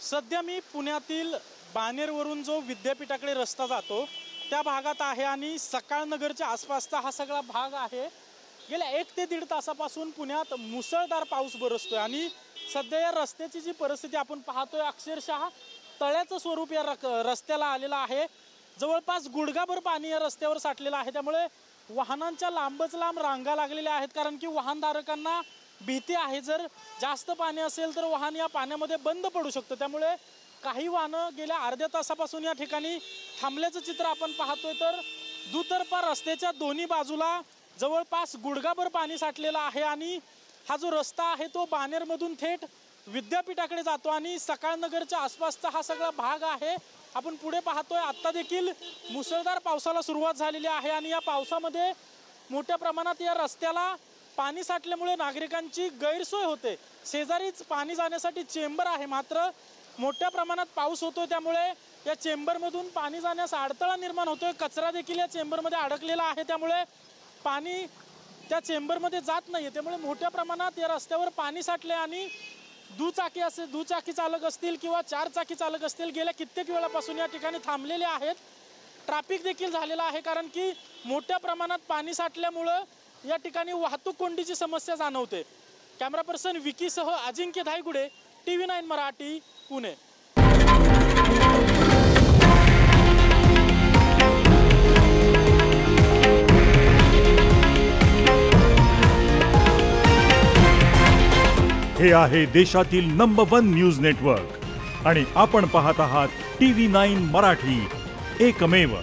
सध्या मी पुण्यातील बाणेरवरून जो विद्यापीठाकडे रस्ता जातो त्या भागात आहे आणि सकाळनगरच्या आसपासचा हा सगळा भाग आहे। गेल्या 1 ते 1.5 तासापासून पुण्यात मुसळधार पाऊस बरसतोय आणि सध्या या रस्त्याची जी परिस्थिती आपण पाहतोय अक्षरशः तळ्याचं स्वरूप या रस्त्याला आलेलं आहे। जवळपास गुडघाभर पाणी या रस्त्यावर साठलेलं आहे, त्यामुळे वाहनांच्या लांबच लांब रांगा लागलेल्या आहेत। कारण की वाहनधारकांना भीती आहे, जर जास्त पाणी असेल तर वाहन या पाण्यामध्ये बंद पडू शकतं। त्यामुळे काही वाहनं गेल्या अर्ध्या तासापासून या ठिकाणी थांबल्याचं चित्र आपण पाहतोय। तर दुतर्फा रस्त्याच्या दोन्ही बाजूला जवळपास गुडघाभर पाणी साठलेलं आहे आणि हा जो रस्ता आहे तो बाणेरमधून थेट विद्यापीठाकडे जातो आणि सकाळनगरच्या आसपासचा हा सगळा भाग आहे। आपण पुढे पाहतोय आता देखील मुसळधार पावसाला सुरुवात झालेली आहे आणि या पावसामध्ये मोठ्या प्रमाणात या रस्त्याला पाणी साठल्यामुळे नागरिकांची गैरसोय होते। शेजारीच पाणी जाण्यासाठी चेंबर आहे, मात्र मोठ्या प्रमाणात पाऊस होतोय त्यामुळे या चेंबरमधून पाणी जाण्यास अडथळा निर्माण होतोय। कचरा देखील या चेंबरमध्ये अडकलेला आहे, त्यामुळे पाणी त्या चेंबरमध्ये जात नाहीये। त्यामुळे मोठ्या प्रमाणात या रस्त्यावर पाणी साठले आणि दुचाकी चालक असतील किंवा 4 चाकी चालक असतील गेल्या कित्येक वेळापासून या ठिकाणी थांबलेले आहेत। ट्रॅफिक देखील झालेला आहे, कारण की मोठ्या प्रमाणात पाणी साठल्यामुळे या ठिकाणी वाहतूक कोंडीची समस्या जाणवते। कॅमेरा पर्सन विकीसह अजिंक्य धायगुडे, TV9 मराठी, पुणे। हे आहे देशातील नंबर 1 न्यूज नेटवर्क आणि आपण पाहत आहात TV9 मराठी, एकमेव।